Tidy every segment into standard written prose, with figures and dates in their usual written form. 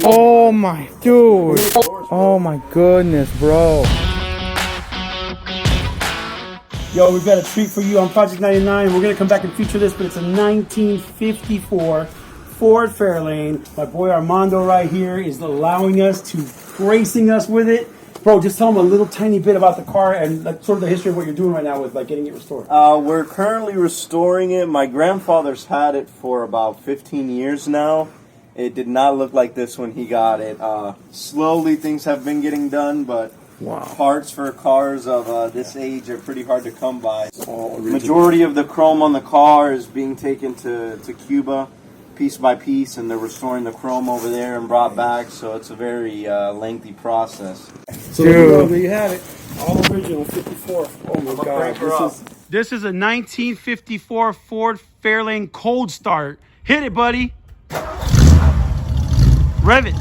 Oh my dude. Oh my goodness, bro. Yo, we've got a treat for you on Project 99. We're gonna come back and feature this, but it's a 1954 Ford Fairlane. My boy Armando right here is allowing us to, gracing us with it. Bro, just tell them a little tiny bit about the car and like, sort of the history of what you're doing right now with like getting it restored. We're currently restoring it. My grandfather's had it for about 15 years now. It did not look like this when he got it. Slowly things have been getting done, but parts for cars of this age are pretty hard to come by. Majority of the chrome on the car is being taken to Cuba piece by piece, and they're restoring the chrome over there and brought back, so it's a very lengthy process. So there you have it. All original 54. Oh my God. This is a 1954 Ford Fairlane cold start. Hit it, buddy. Rev it.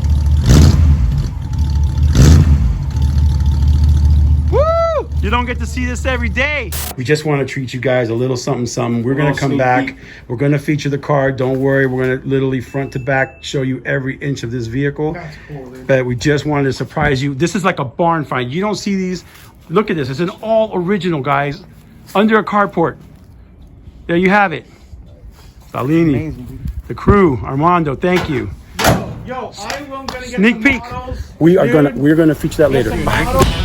Woo! You don't get to see this every day. We just want to treat you guys a little something. We're going to come back. We're going to feature the car. Don't worry. We're going to literally front to back show you every inch of this vehicle. That's cool, dude. But we just wanted to surprise you. This is like a barn find. You don't see these. Look at this. It's an all original, guys. Under a carport. There you have it. Salini, the crew, Armando, thank you. Yo, I'm gonna get sneak peek. We're gonna feature that later. Bye.